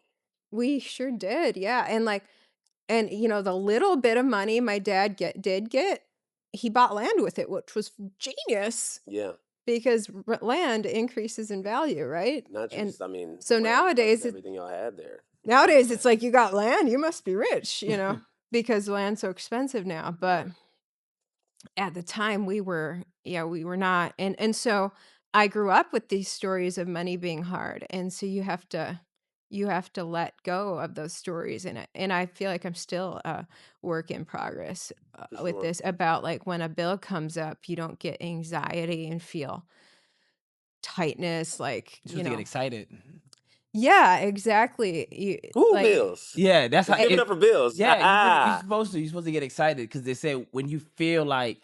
we sure did, yeah, and the little bit of money my dad did get, he bought land with it, which was genius Yeah. because land increases in value, right? Not And just, I mean, so land plus nowadays, everything y'all had there. it's like you got land, you must be rich, because land's so expensive now. But at the time we were not, and so I grew up with these stories of money being hard, and so you have to let go of those stories, and I feel like I'm still a work in progress For with sure. this, about like when a bill comes up, you don't get anxiety and feel tightness, like, You're supposed to get excited. yeah, exactly. Who Like, bills? Yeah, that's how Let's give it it. up for bills. Yeah, you're supposed to get excited because they say when you feel like,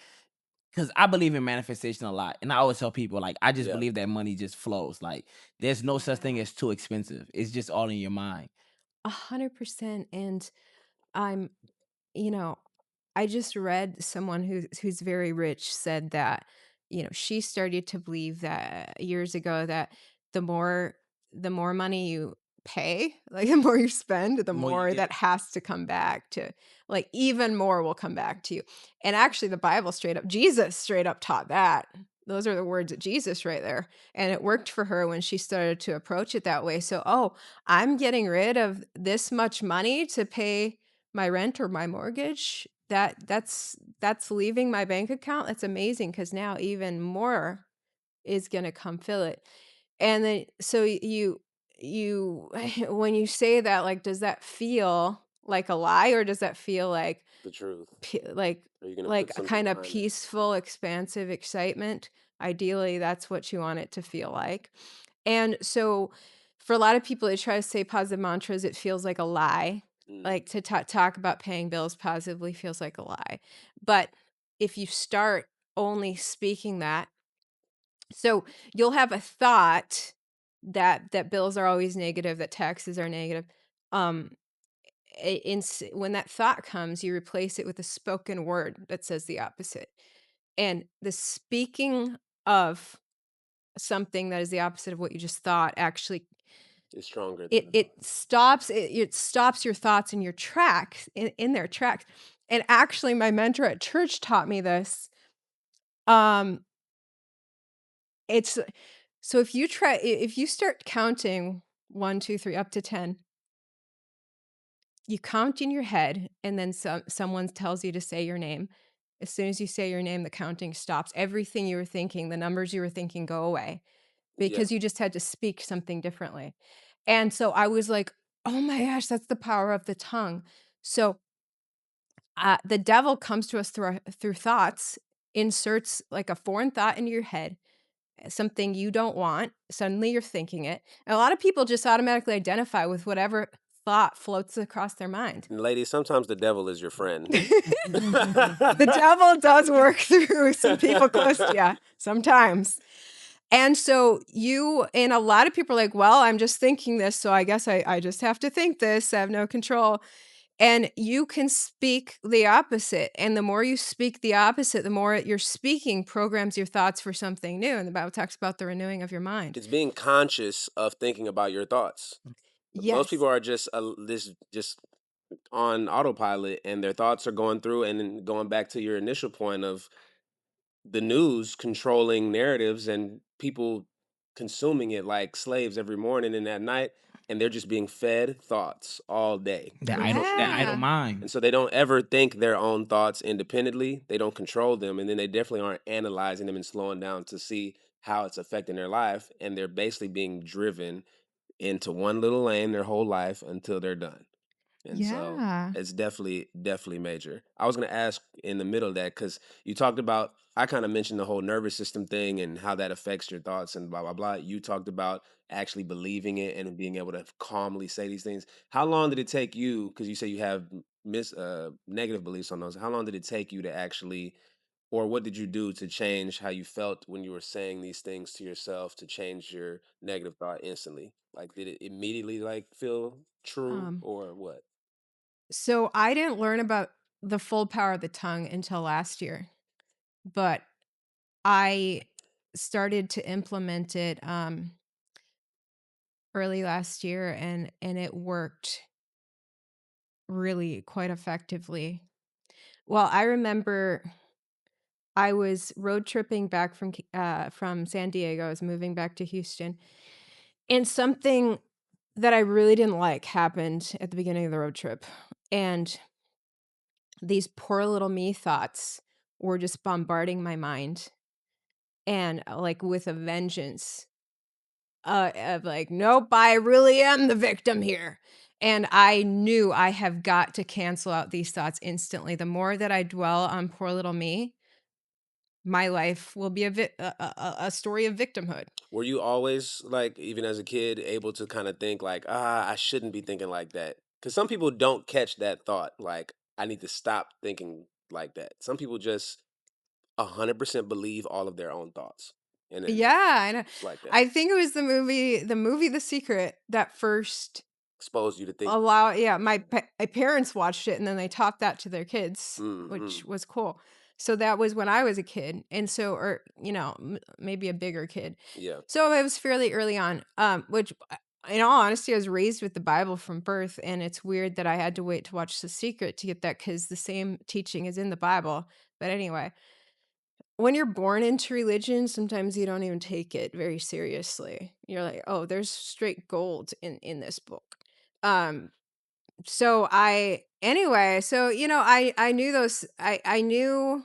because I believe in manifestation a lot, and I always tell people like I just Yeah, believe that money just flows. Like there's no such thing as too expensive. It's just all in your mind. 100%. And I'm you know I just read someone who's very rich said that, she started to believe that years ago that the more the more money you pay, like the more you spend, the The more you more get. that has to come back to, like, even more will come back to you. And actually the Bible Jesus straight up taught that. Those are the words of Jesus right there. And it worked for her when she started to approach it that way. So, oh, I'm getting rid of this much money to pay my rent or my mortgage, that's leaving my bank account. That's amazing because now even more is gonna come fill it. And then so you when you say that, like, does that feel like a lie, or does that feel like the truth. p like Are you gonna like put a something kinda behind it? peaceful, expansive excitement? Ideally, that's what you want it to feel like. And so for a lot of people, they try to say positive mantras, it feels like a lie. Mm, Like to talk about paying bills positively feels like a lie. But if you start only speaking that, so you'll have a thought that bills are always negative, that taxes are negative. Um, when that thought comes, you replace it with a spoken word that says the opposite. And the speaking of something that is the opposite of what you just thought actually it's stronger than it the it thought. stops it stops your thoughts in your tracks, in their tracks. And actually my mentor at church taught me this. Um it's so if you start counting 1, 2, 3 up to 10, you count in your head, and then someone tells you to say your name. As soon as you say your name, the counting stops. Everything you were thinking, the numbers you were thinking go away, Yeah, because you just had to speak something differently. And so I was like, "Oh my gosh, that's the power of the tongue." So, the devil comes to us through thoughts, inserts like a foreign thought into your head, something you don't want, suddenly you're thinking it. And a lot of people just automatically identify with whatever thought floats across their mind. And ladies, sometimes the devil is your friend. The devil does work through some people close to you sometimes. And so and a lot of people are like, well, I'm just thinking this, so I guess I just have to think this. I have no control. And you can speak the opposite. And the more you speak the opposite, the more you're speaking programs your thoughts for something new. And the Bible talks about the renewing of your mind. It's being conscious of thinking about your thoughts. Most Yes. people are just on autopilot, and their thoughts are going through. And then going back to your initial point of the news controlling narratives and people consuming it like slaves every morning and at night, and they're just being fed thoughts all day. That from idle, social that media. idle mind. And so they don't ever think their own thoughts independently. They don't control them, and then they definitely aren't analyzing them and slowing down to see how it's affecting their life. And they're basically being driven into one little lane their whole life until they're done. And so Yeah. it's definitely major. I was going to ask in the middle of that, because you talked about, I kind of mentioned the whole nervous system thing and how that affects your thoughts and blah, blah, blah. You talked about actually believing it and being able to calmly say these things. How long did it take you, because you say you have negative beliefs on those, how long did it take you to actually, or what did you do to change how you felt when you were saying these things to yourself, to change your negative thought instantly? Like, did it immediately like feel true Um, or what? so I didn't learn about the full power of the tongue until last year, but I started to implement it early last year, and it worked really quite effectively. Well, I remember I was road tripping back from San Diego. I was moving back to Houston, and something that I really didn't like happened at the beginning of the road trip. And these poor little me thoughts were just bombarding my mind, and like with a vengeance. Of like, nope, I really am the victim here. And I knew I have got to cancel out these thoughts instantly. The more that I dwell on poor little me, my life will be a story of victimhood. Were you always, like, even as a kid, able to kind of think like, I shouldn't be thinking like that? Because some people don't catch that thought, like, I need to stop thinking like that. Some people just 100% believe all of their own thoughts, and then Yeah, I know. it's like that. I think it was the movie The Secret that first Expose you to think. my parents watched it, and then they taught that to their kids, which Mm-hmm. was cool. So that was when I was a kid, and so, or maybe a bigger kid. Yeah. So it was fairly early on. Which, in all honesty, I was raised with the Bible from birth, and it's weird that I had to wait to watch The Secret to get that, because the same teaching is in the Bible. But anyway, when you're born into religion, sometimes you don't even take it very seriously. You're like, oh, there's straight gold in this book. Um, so I knew I knew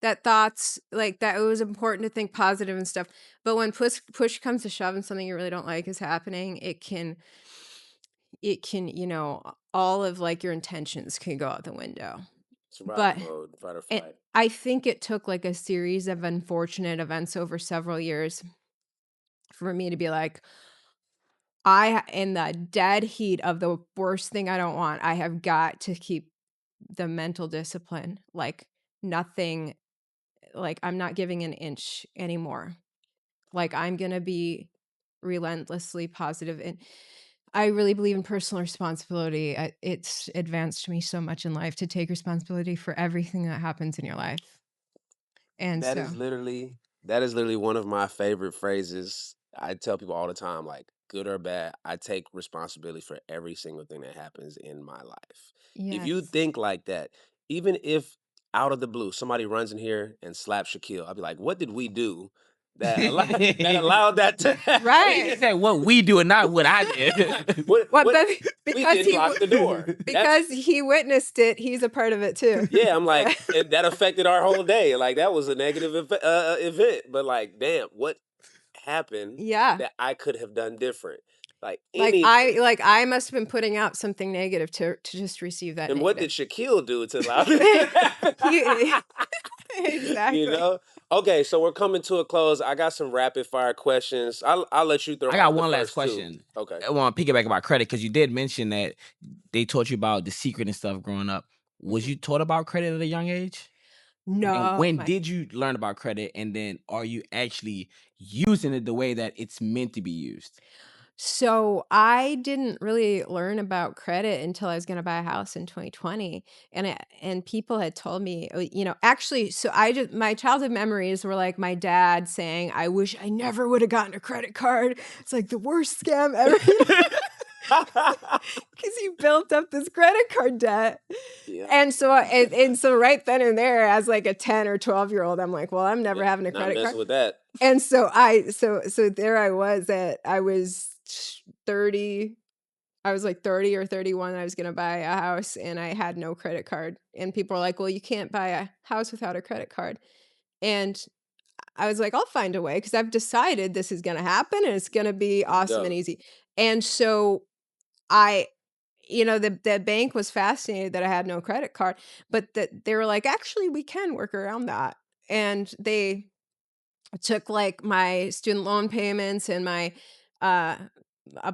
that thoughts like that, it was important to think positive and stuff. But when push comes to shove and something you really don't like is happening, it can, all of like your intentions can go out the window. Survival But mode, fight or flight. I think it took like a series of unfortunate events over several years for me to be like, in the dead heat of the worst thing I don't want, I have got to keep the mental discipline. Like nothing, like I'm not giving an inch anymore. Like I'm going to be relentlessly positive. And I really believe in personal responsibility. It's advanced me so much in life to take responsibility for everything that happens in your life. And That so, is literally one of my favorite phrases. I tell people all the time, like, good or bad, I take responsibility for every single thing that happens in my life. If you yes. think like that, even if out of the blue somebody runs in here and slaps Shaquille, I'll be like, what did we do that allowed that to happen? Right. He said what we do and not what I did. What, Well, what but we because didn't lock the door. That's, because he witnessed it, he's a part of it too. yeah, I'm like, and that affected our whole day. Like, that was a negative event, but like, damn, what happened Yeah. that I could have done different? Like anything. I must have been putting out something negative to just receive that And what did negative. Shaquille do to allow this to He happen? You exactly. know? Okay, so we're coming to a close. I got some rapid fire questions. I'll let you throw I got out the one last first two. question. Okay. I want to piggyback about credit because you did mention that they taught you about The Secret and stuff growing up. Was Mhm. you taught about credit at a young age? And No, when my did you learn about credit? And then are you actually using it the way that it's meant to be used? So I didn't really learn about credit until I was gonna buy a house in 2020, and people had told me, actually, so I just my childhood memories were like my dad saying, "I wish I never would have gotten a credit card. It's like the worst scam ever," because he built up this credit card debt. Yeah. And so right then and there, as like a 10 or 12-year-old, I'm like, well, I'm never having a Not credit card. messing with that. And so there I was at I was 30. I was like 30 or 31. I was gonna buy a house and I had no credit card. And people were like, well, you can't buy a house without a credit card. And I was like, I'll find a way because I've decided this is gonna happen and it's gonna be awesome Yeah. and easy. And so I the bank was fascinated that I had no credit card, but that they were like, actually, we can work around that. And they took like my student loan payments and my uh my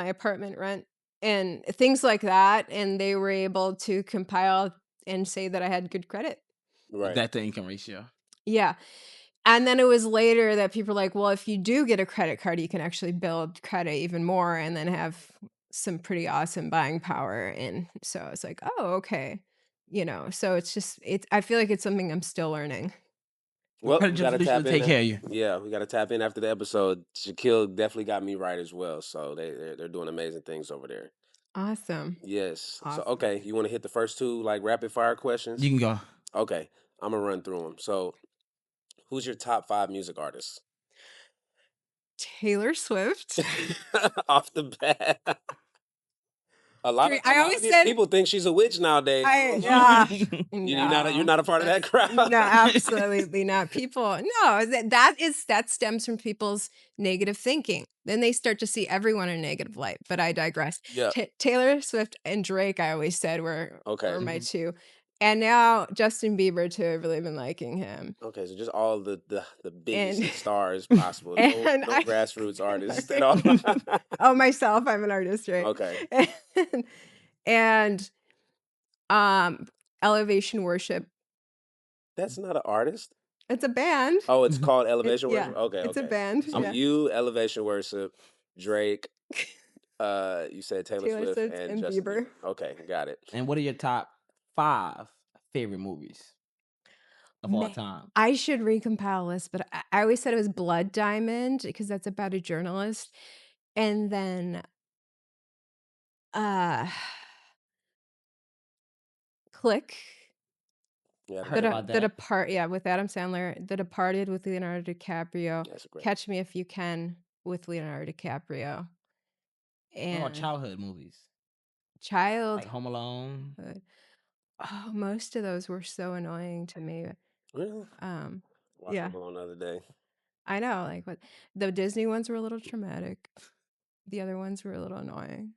apartment rent and things like that, and they were able to compile and say that I had good credit. Right. That the income ratio. Yeah. And then it was later that people were like, well, if you do get a credit card, you can actually build credit even more and then have some pretty awesome buying power. And so I was like, oh, okay. So I feel like it's something I'm still learning. Well, Well, credit we just gotta solution to tap in. take care of you. Yeah, we gotta tap in after the episode. Shaquille definitely got me right as well. So they're doing amazing things over there. Awesome. Yes. So Awesome. okay, you want to hit the first two like rapid fire You questions? can go. Okay, I'm gonna run through them. So, who's your top 5 music artists? Taylor Swift. Off the bat. A lot of a I lot of always said people think she's a witch nowadays. I I don't know. You're no, not a part of that that's crowd. no, absolutely not. People, no, that stems from people's negative thinking. Then they start to see everyone in a negative light. But I digress. Yeah. Taylor Swift and Drake, I always said Okay. were my Mhm. two, and now Justin Bieber too. I've really been liking him, Okay. So just all the biggest and stars possible. No and no I grassroots artists at all. oh myself, I'm an artist, right? Okay. And, and um, Elevation Worship. That's not an artist. It's a band. Oh, it's called Elevation Yeah, Worship. Okay. it's a Okay. band, So Um, yeah. you Elevation Worship, Drake. You said Taylor Taylor Swift Swift and and Justin Bieber. Bieber. Okay, got it. and what are your top 5 favorite movies of all Man, time? I should recompile a list, but I always said it was Blood Diamond because that's about a journalist, and then, uh, Click, You I haven't heard heard about The that. Depart yeah, with Adam Sandler, The Departed with Leonardo DiCaprio, That's a great. Catch Me If You Can with Leonardo DiCaprio, What about and childhood movies? Like Childhood. Home Alone? Oh, most of those were so annoying to me. Really? Um, Watch yeah. Home Alone the other day. I know, like, what the Disney ones were a little traumatic. The other ones were a little annoying.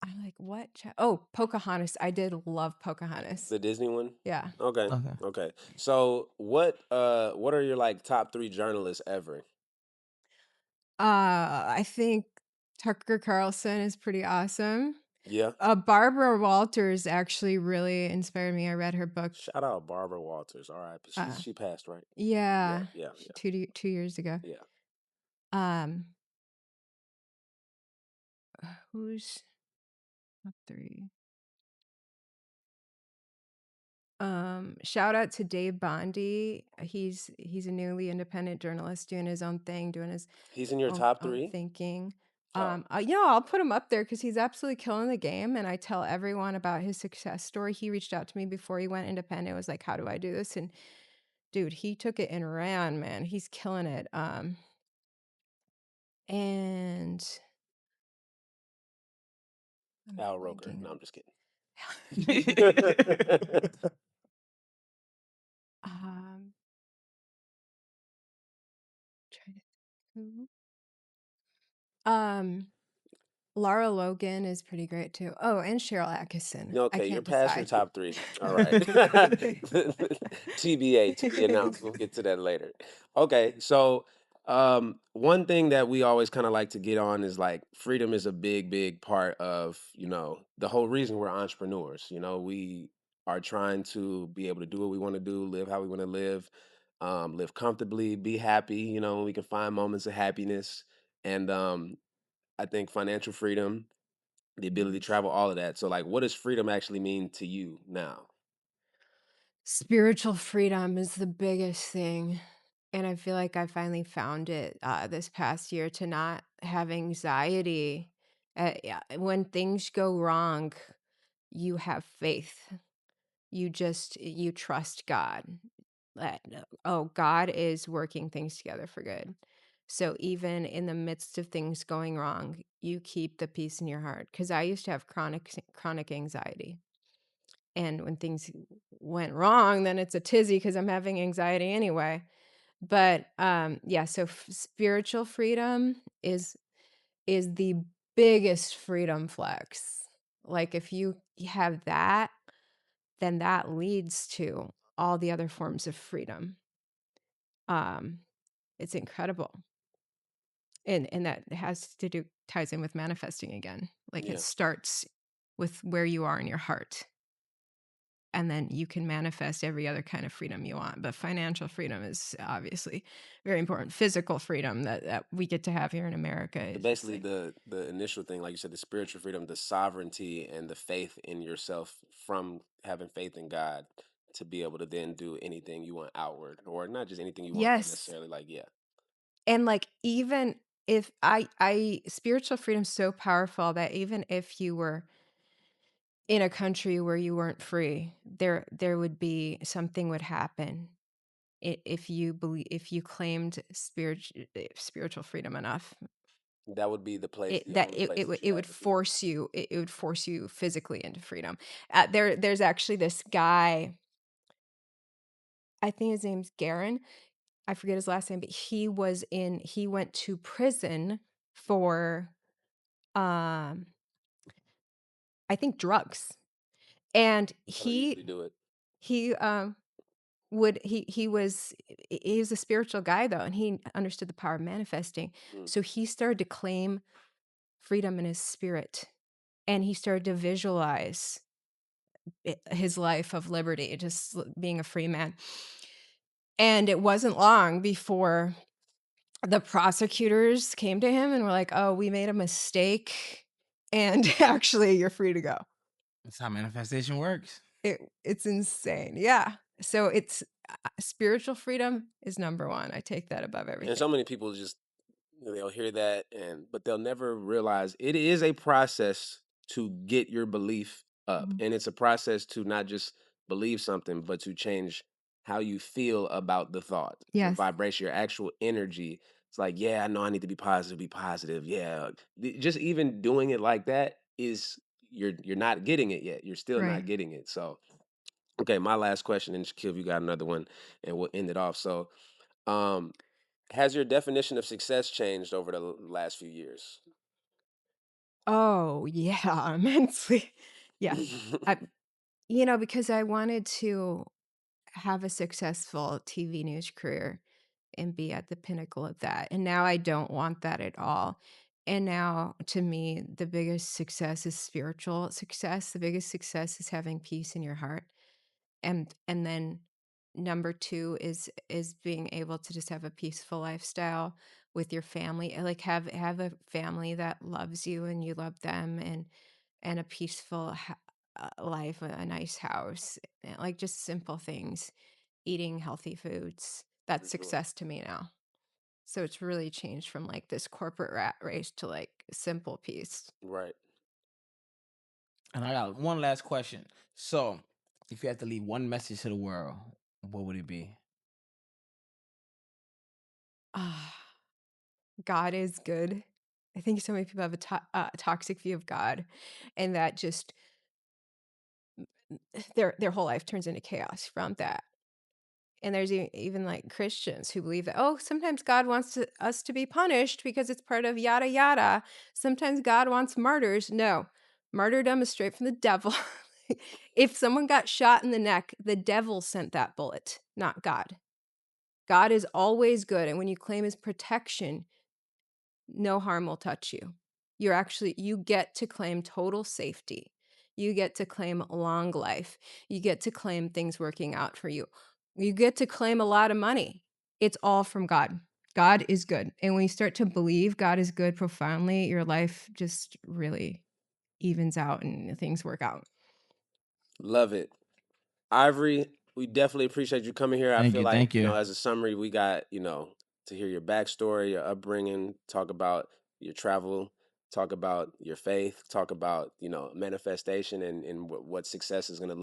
I'm like, "What oh, Pocahontas. I did love Pocahontas. The Disney one? Yeah. Okay. Okay. Okay. So what are your like top 3 journalists ever? I think Tucker Carlson is pretty awesome. Yeah. Barbara Walters actually really inspired me. I read her book, Shout out Barbara Walters. All right. uh She passed, right? Yeah, yeah, yeah, yeah. 2 years ago. Yeah. Um, who's top 3? Shout out to Dave Bondi. He's a newly independent journalist doing his own thing, doing his He's in your own top own 3? thinking. Oh, I'll put him up there because he's absolutely killing the game, and I tell everyone about his success story. He reached out to me before he went independent. Was like, "How do I do this?" And dude, he took it and ran, man. He's killing it. And I'm Al Roker. blanking. No, I'm just kidding. um, trying to think who. Um, Lara Logan is pretty great too. Oh, and Cheryl Atkinson. I Okay, you're can't past your decide. top three. All right. TBA, to be announced. We'll get to that later. Okay, so one thing that we always kind of like to get on is like freedom is a big, big part of, the whole reason we're entrepreneurs. We are trying to be able to do what we want to do, live how we want to live comfortably, be happy, when we can find moments of happiness. And I think financial freedom, the ability to travel, all of that. So, like, what does freedom actually mean to you now? Spiritual freedom is the biggest thing. And I feel like I finally found it this past year to not have anxiety. Yeah, when things go wrong, you have faith. You trust God. That, oh, God is working things together for good. So even in the midst of things going wrong, you keep the peace in your heart. Because I used to have chronic anxiety. And when things went wrong, then it's a tizzy because I'm having anxiety anyway. But yeah, so spiritual freedom is the biggest freedom flex. Like if you have that, then that leads to all the other forms of freedom. Um, it's incredible. And that has to do ties in with manifesting again. Like it Yeah, starts with where you are in your heart. And then you can manifest every other kind of freedom you want. But financial freedom is obviously very important. Physical freedom that we get to have here in America is just basically like, the initial thing, like you said, the spiritual freedom, the sovereignty, and the faith in yourself from having faith in God to be able to then do anything you want outward, or not just anything you want, but yes. necessarily like, yeah, And like even if I spiritual freedom is so powerful that even if you were in a country where you weren't free, there would be something would happen if you claimed spiritual freedom enough. that would be the place, It the that only place that it you would had to be. force you physically into freedom. There's actually this guy, I think his name's Garen. I forget his last name, but he went to prison for, um, I think drugs. And I don't usually do it. he, he was a spiritual guy though, and he understood the power of manifesting. Mm. So he started to claim freedom in his spirit, and he started to visualize his life of liberty, just being a free man. And it wasn't long before the prosecutors came to him and were like, "Oh, we made a mistake, and actually, you're free to go." That's how manifestation works. It's insane, yeah. So it's spiritual freedom is number one. I take that above And everything. so many people just, they'll hear that, but they'll never realize it is a process to get your belief up, Mhm. and it's a process to not just believe something, but to change how you feel about the thought, your Yes, vibration, your actual energy. It's like, yeah, I know I need to be positive, be positive. Yeah, just even doing it like that is, you're not getting it yet. You're still not right. getting it. So, okay, my last question, and Shaquille, you got another one, and we'll end it off. So, um, has your definition of success changed over the last few years? Oh, yeah, immensely. Yeah. I because I wanted to have a successful TV news career and be at the pinnacle of that. And now I don't want that at all. And now to me, the biggest success is spiritual success. The biggest success is having peace in your heart. And then number 2 is being able to just have a peaceful lifestyle with your family. Like have a family that loves you and you love them, and a peaceful life, a nice house, like just simple things, eating healthy foods. For That's sure. success to me now. So it's really changed from like this corporate rat race to like simple peace. Right. And I got one last question. So, if you had to leave one message to the world, what would it be? Ah, God is good. I think so many people have a toxic view of God, and that just their whole life turns into chaos from that. And there's even like Christians who believe that, oh, sometimes God wants us to be punished because it's part of yada yada. Sometimes God wants martyrs. No, martyrdom is straight from the devil. If someone got shot in the neck, the devil sent that bullet, not God. God is always good. And when you claim his protection, no harm will touch you. You get to claim total safety. You get to claim long life. You get to claim things working out for you. You get to claim a lot of money. It's all from God. God is good. And when you start to believe God is good profoundly, your life just really evens out and things work out. Love it. Ivory, we definitely appreciate you coming here. I Thank feel you. like, Thank you. as a summary, we got, to hear your backstory, your upbringing, talk about your travel, talk about your faith, talk about, manifestation and what success is going to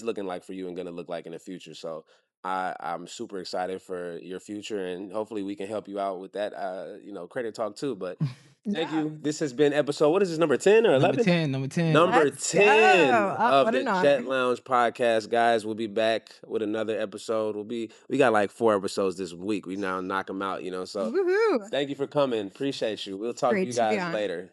looking like for you and going to look like in the future. So I'm super excited for your future, and hopefully we can help you out with that, credit talk too. But thank Yeah. you. This has been episode, what is this, number 10 or Number 11? 10. Number 10. Number Let's go. 10 of What the an Jet honor. Lounge podcast, guys. We'll be back with another episode. We got like 4 episodes this week. We now knock them out, so Woohoo. thank you for coming. Appreciate you. We'll talk to Great you to be guys on. later.